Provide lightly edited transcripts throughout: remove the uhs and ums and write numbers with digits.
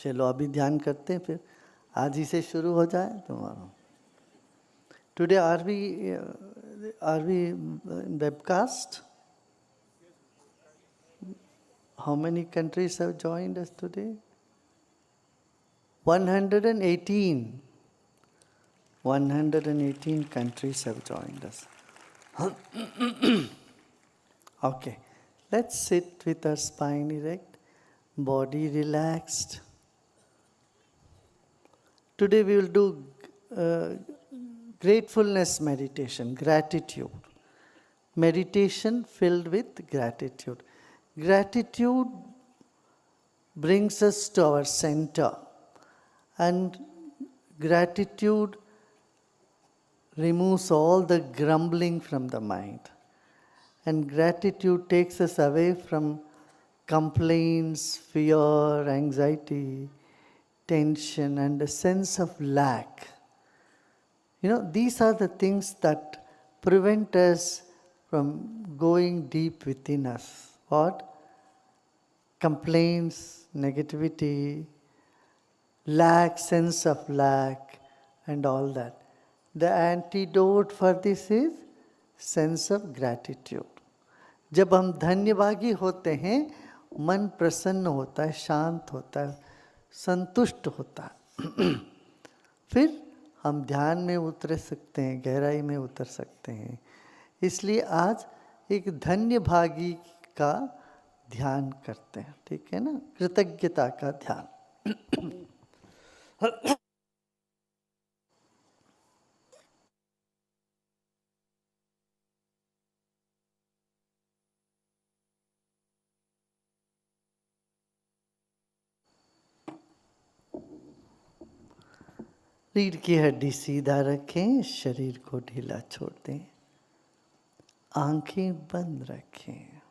चलो अभी ध्यान करते हैं, फिर आज ही से शुरू हो जाए तुम्हारा. Today are we webcast? How many countries have joined us today? 118. 118 countries have joined us. Okay, let's sit with our spine erect, body relaxed. Today we will do gratefulness meditation, gratitude. Meditation filled with gratitude. Gratitude brings us to our center, and gratitude removes all the grumbling from the mind. And gratitude takes us away from complaints, fear, anxiety, tension, and a sense of lack. These are the things that prevent us from going deep within us. What? Complaints, negativity, lack, sense of lack, and all that. The antidote for this is sense of gratitude. जब हम धन्यभागी होते हैं, मन प्रसन्न होता है, शांत होता है, संतुष्ट होता है. फिर हम ध्यान में उतर सकते हैं, गहराई में उतर सकते हैं. इसलिए आज एक धन्यभागी का ध्यान करते हैं, ठीक है ना? कृतज्ञता का ध्यान. रीढ़ की हड्डी सीधा रखें, शरीर को ढीला छोड़ दें, आंखें बंद रखें.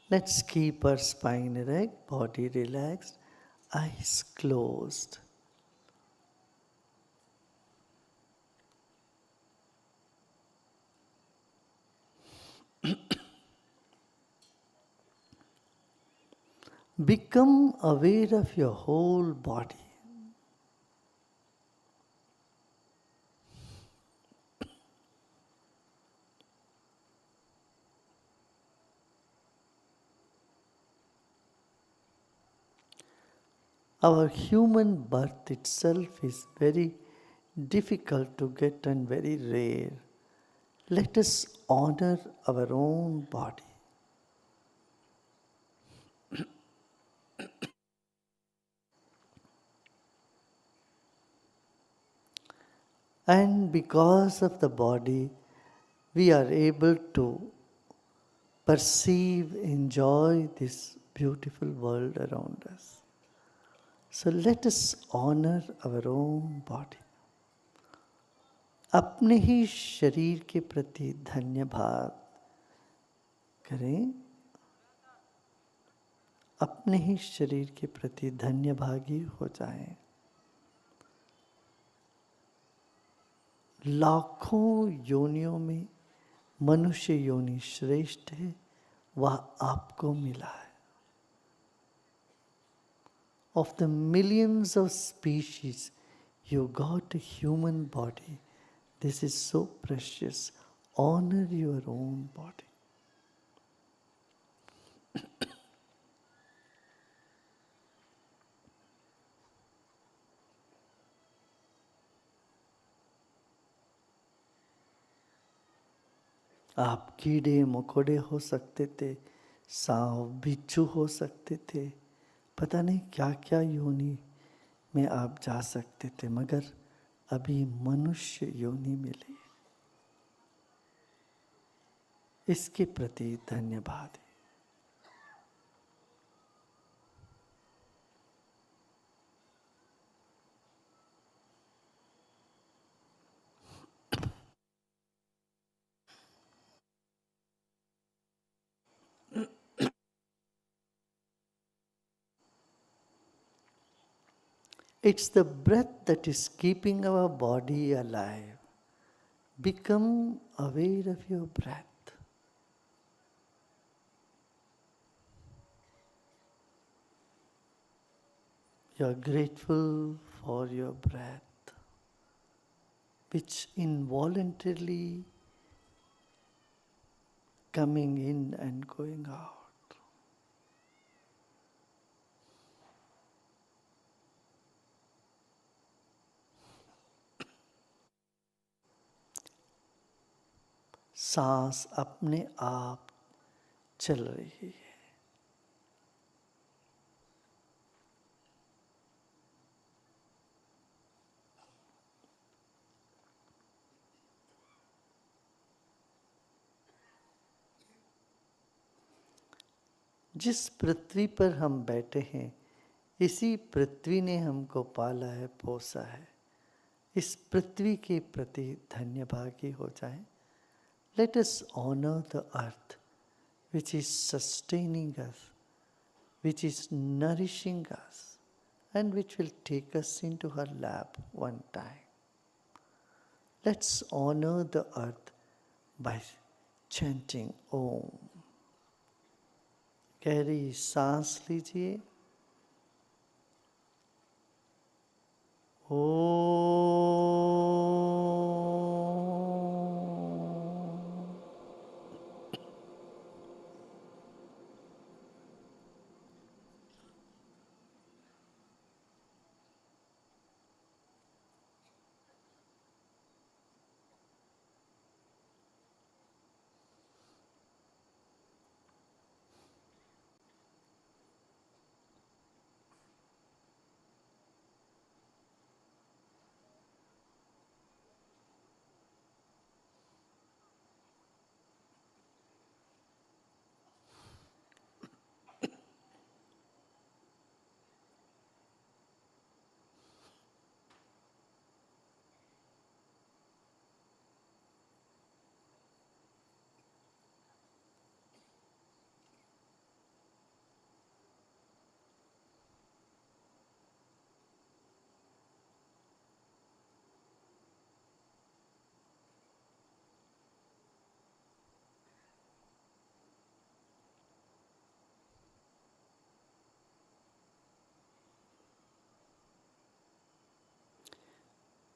Let's keep our spine erect, body relaxed, eyes closed. Become aware of your whole body. Our human birth itself is very difficult to get and very rare. Let us honor our own body. And because of the body, we are able to perceive, enjoy this beautiful world around us. So let us honor our own body. अपने ही शरीर के प्रति धन्यवाद करें. अपने ही शरीर के प्रति धन्यभागी हो जाएं. लाखों योनियों में मनुष्य योनि श्रेष्ठ है, वह आपको मिला है. Of the millions of species, you got a human body. This is so precious. Honor your own body. आप कीड़े मकोड़े हो सकते थे, सांप बिच्छू हो सकते थे, पता नहीं क्या क्या योनि में आप जा सकते थे, मगर अभी मनुष्य योनि मिली. इसके प्रति धन्यवाद. It's the breath that is keeping our body alive. Become aware of your breath. You are grateful for your breath, which involuntarily coming in and going out. सांस अपने आप चल रही है। जिस पृथ्वी पर हम बैठे हैं, इसी पृथ्वी ने हमको पाला है, पोसा है। इस पृथ्वी के प्रति धन्यभागी हो जाएं। Let us honor the earth which is sustaining us, which is nourishing us, and which will take us into her lap one time. Let's honor the earth by chanting Om. गहरी सांस लीजिए।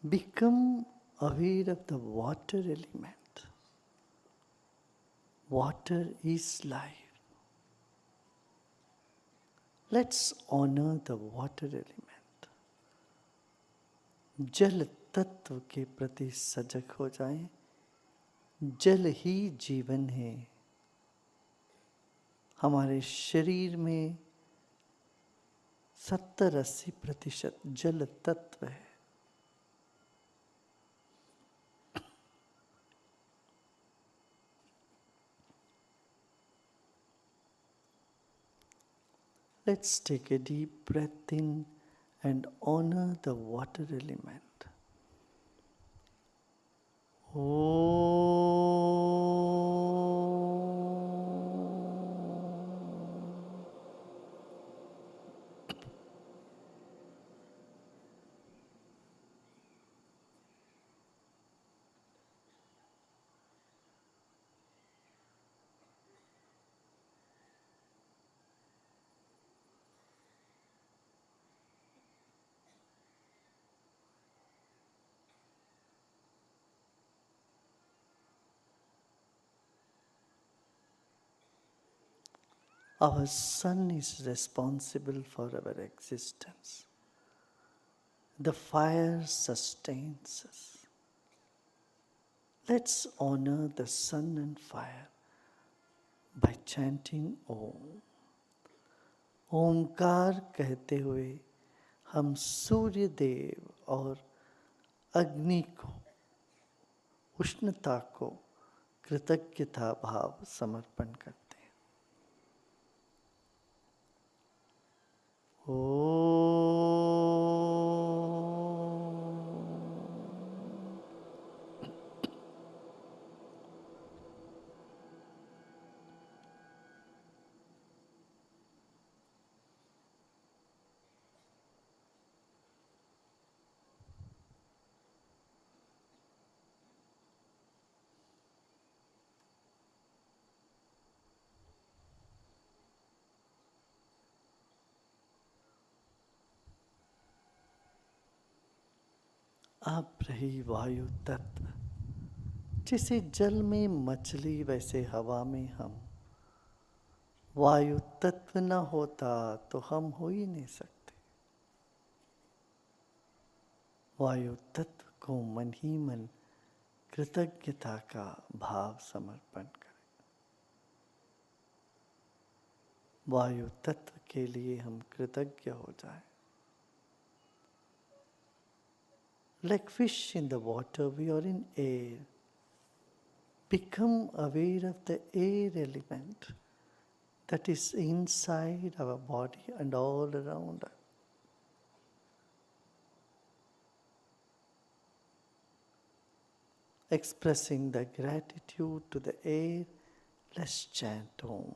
Become aware of the water element. Water is life. Let's honor the water element. जल तत्व के प्रति सजग हो जाएं। जल ही जीवन है। हमारे शरीर में 70-80% जल तत्व है। Let's take a deep breath in and honor the water element. Our sun is responsible for our existence. The fire sustains us. Let's honor the sun and fire by chanting Om. ओंकार कहते हुए हम सूर्य देव और अग्नि को, उष्णता को कृतज्ञता भाव समर्पण करते हैं। अब रही वायु तत्व। जैसे जल में मछली वैसे हवा में हम। वायु तत्व न होता तो हम हो ही नहीं सकते। वायु तत्व को मन ही मन कृतज्ञता का भाव समर्पण करें। वायु तत्व के लिए हम कृतज्ञ हो जाएं। Like fish in the water, we are in air. Become aware of the air element that is inside our body and all around us. Expressing the gratitude to the air, let's chant Om.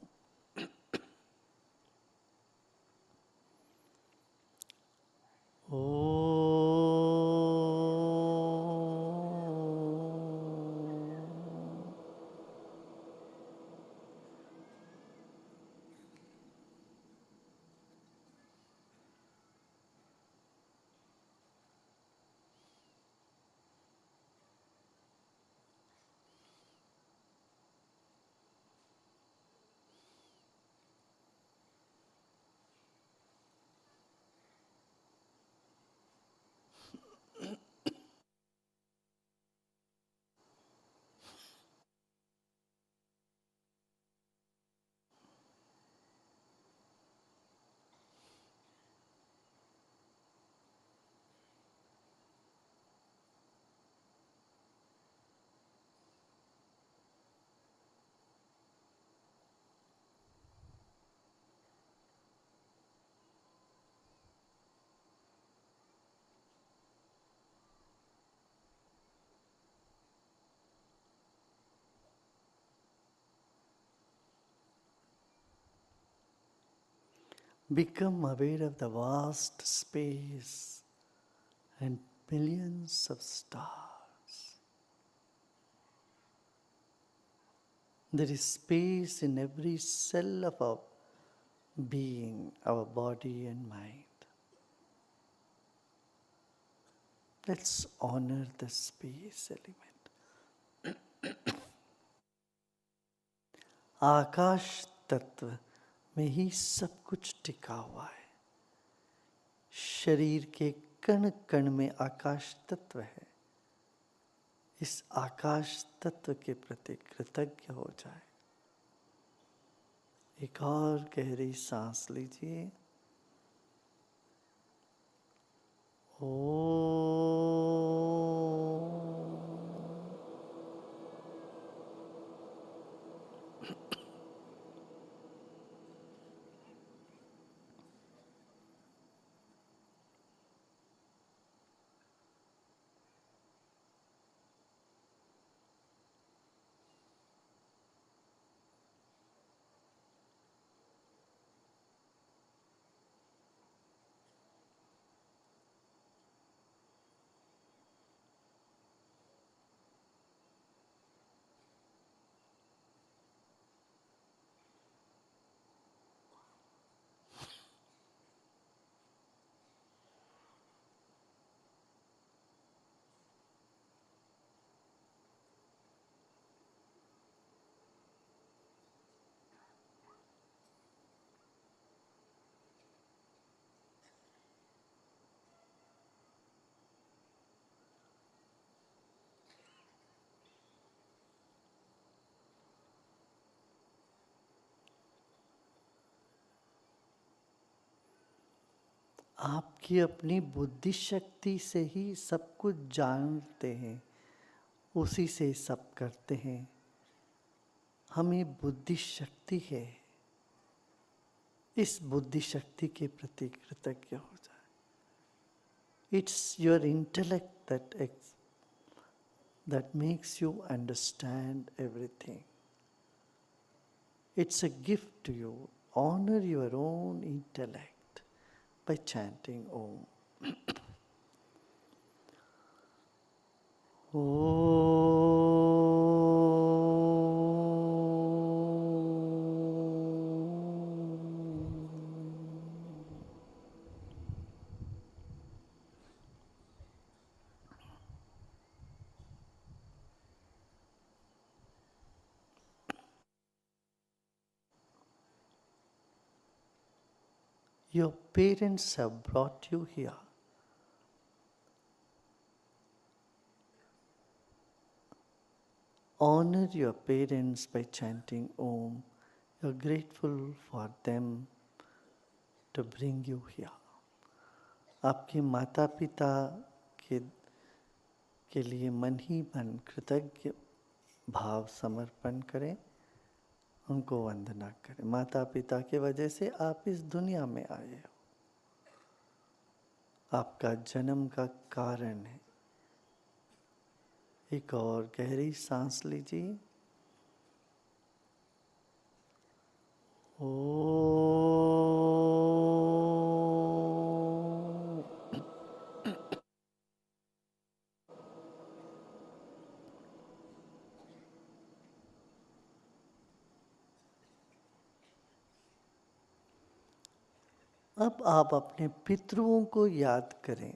Become aware of the vast space and millions of stars. There is space in every cell of our being, our body and mind. Let's honor the space element. आकाश तत्व में ही सब कुछ टिका हुआ है। शरीर के कण कण में आकाश तत्व है। इस आकाश तत्व के प्रति कृतज्ञ हो जाए। एक और गहरी सांस लीजिए। आपकी अपनी बुद्धि शक्ति से ही सब कुछ जानते हैं, उसी से सब करते हैं। हमें बुद्धि शक्ति है, इस बुद्धि शक्ति के प्रति कृतज्ञ हो जाए। It's your intellect that makes you understand everything. It's a gift to you. Honor your own intellect by chanting Om. Your parents have brought you here. Honor your parents by chanting Om. You're grateful for them to bring you here. आपके माता पिता के लिए मन ही मन कृतज्ञ भाव समर्पण करें, उनको वंदना करें। माता पिता के वजह से आप इस दुनिया में आए हो, आपका जन्म का कारण है। एक और गहरी सांस लीजिए। अब आप अपने पितरों को याद करें,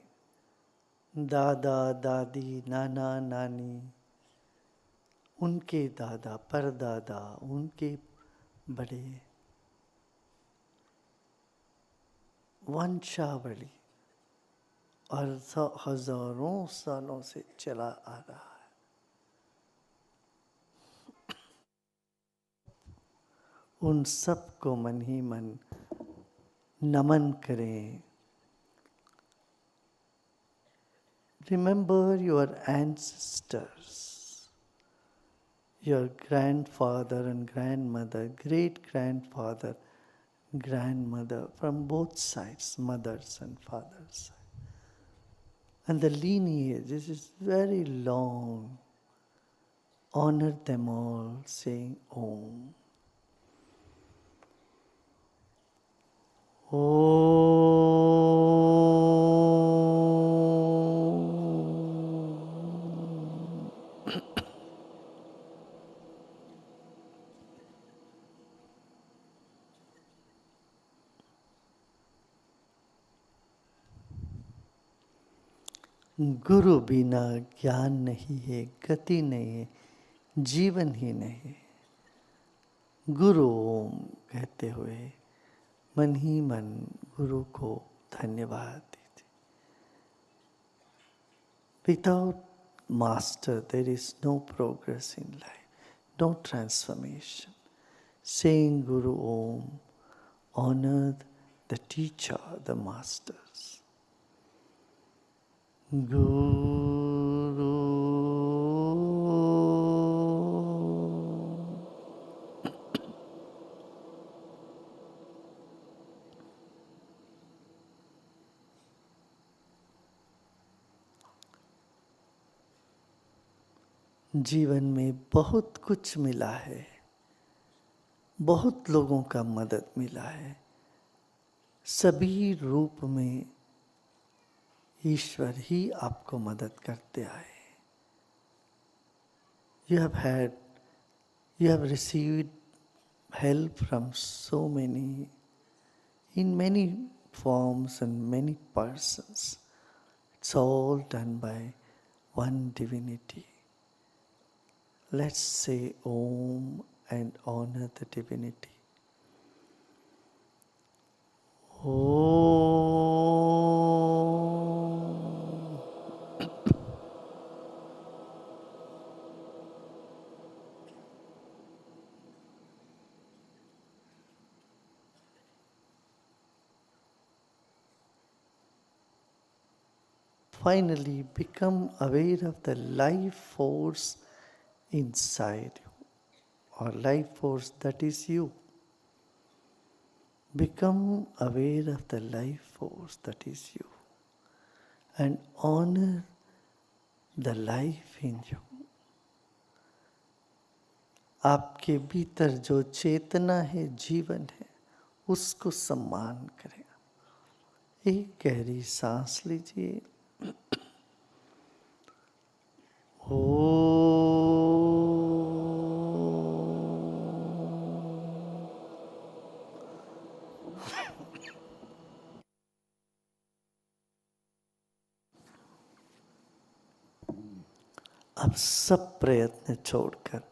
दादा दादी नाना नानी, उनके दादा परदादा, उनके बड़े, वंशावली और हजारों सालों से चला आ रहा है। उन सब को मन ही मन नमन करें। Remember your ancestors, your grandfather and grandmother, great grandfather, grandmother, from both sides, mothers and fathers. And the lineage, this is very long. Honor them all, saying Om. गुरु बिना ज्ञान नहीं है, गति नहीं है, जीवन ही नहीं है। गुरु ओम कहते हुए मन ही मन गुरु को धन्यवाद दीजिए। Without master there is no progress in life, no transformation. Saying Guru Om, honor the teacher, the masters. Guru जीवन में बहुत कुछ मिला है, बहुत लोगों का मदद मिला है, सभी रूप में ईश्वर ही आपको मदद करते आए। You have received help from so many, in many forms and many persons. It's all done by one divinity. Let's say Om and honor the divinity. Om. Finally, become aware of the life force inside you, or life force that is you. Become aware of the life force that is you and honor the life in you. आपके भीतर जो चेतना है, जीवन है, उसको सम्मान करें। एक गहरी सांस लीजिए। अब सब प्रयत्न छोड़कर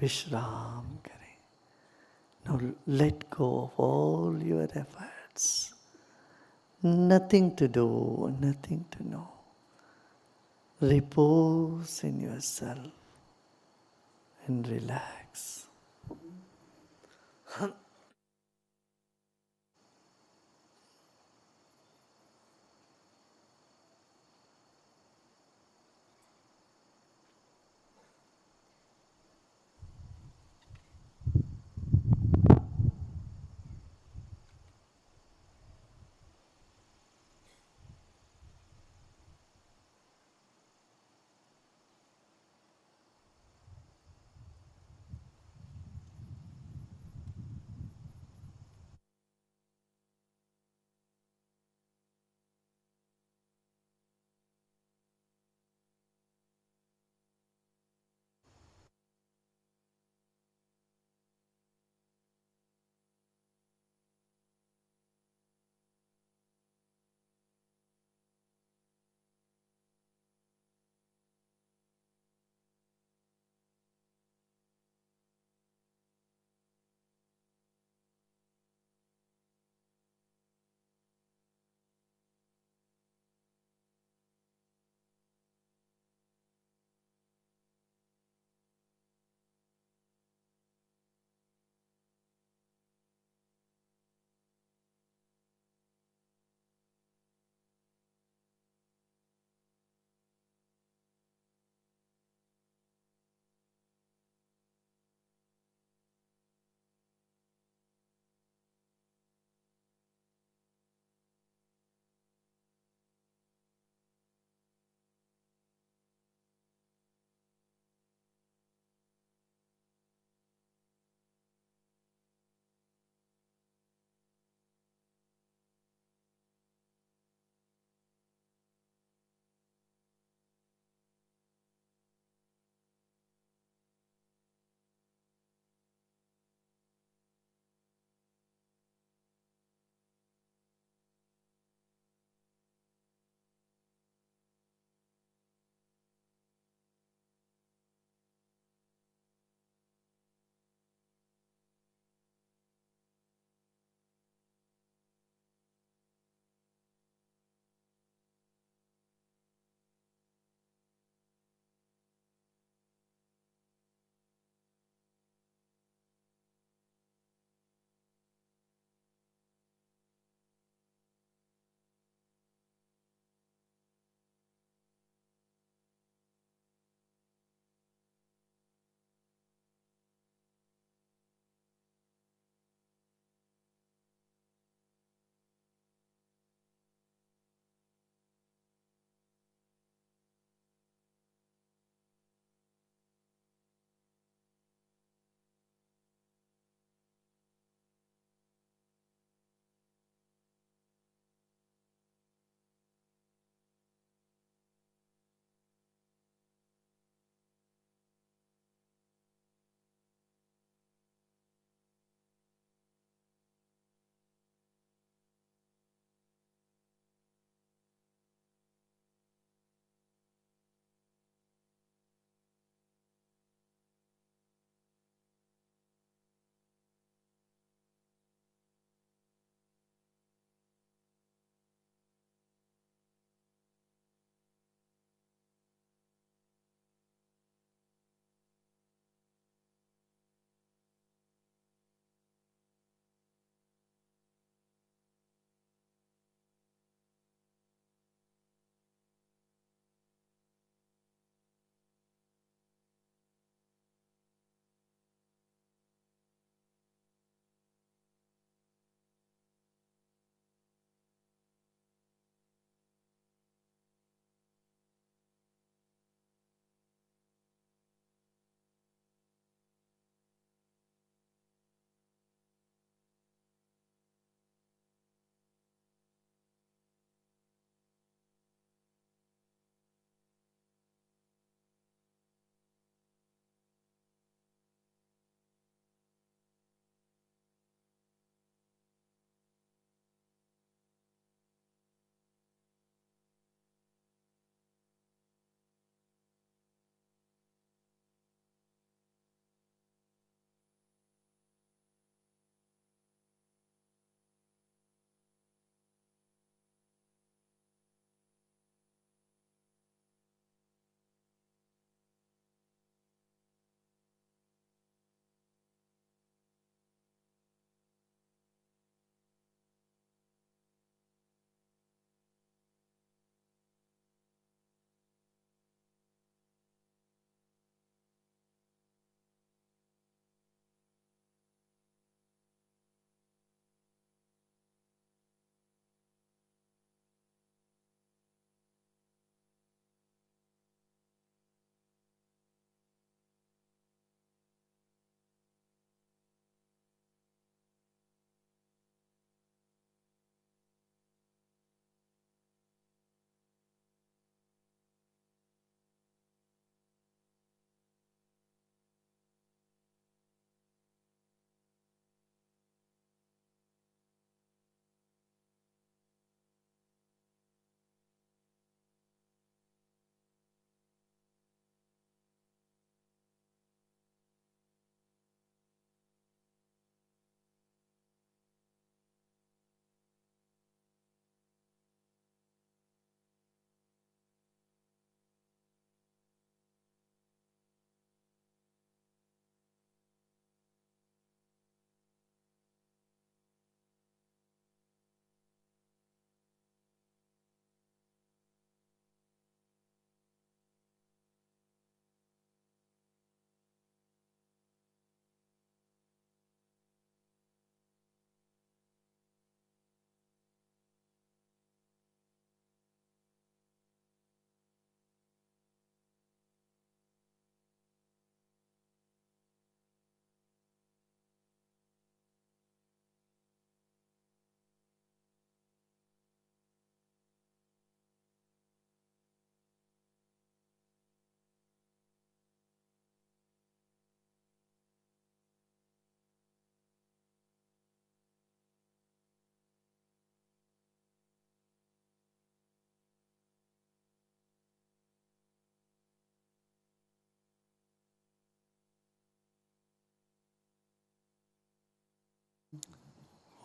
विश्राम करें। Now let go of all your efforts. Nothing to do, nothing to know. Repose in yourself and relax.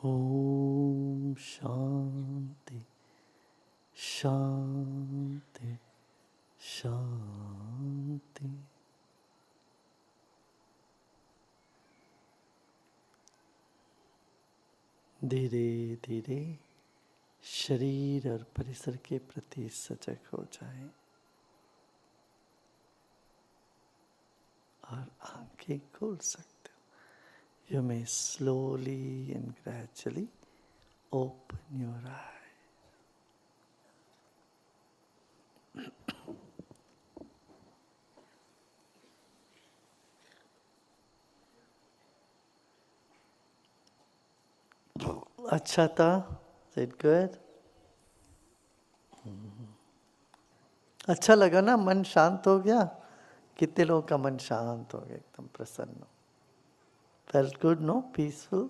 Om Shanti शांति शांति। धीरे धीरे शरीर और परिसर के प्रति सजग हो जाएं और आंखें खोल सकते हो। You may slowly and gradually open your eyes. अच्छा था? Is it good? अच्छा लगा ना? मन शांत हो गया? कितने लोगों का मन शांत हो गया, एकदम प्रसन्न? Felt good, no? Peaceful?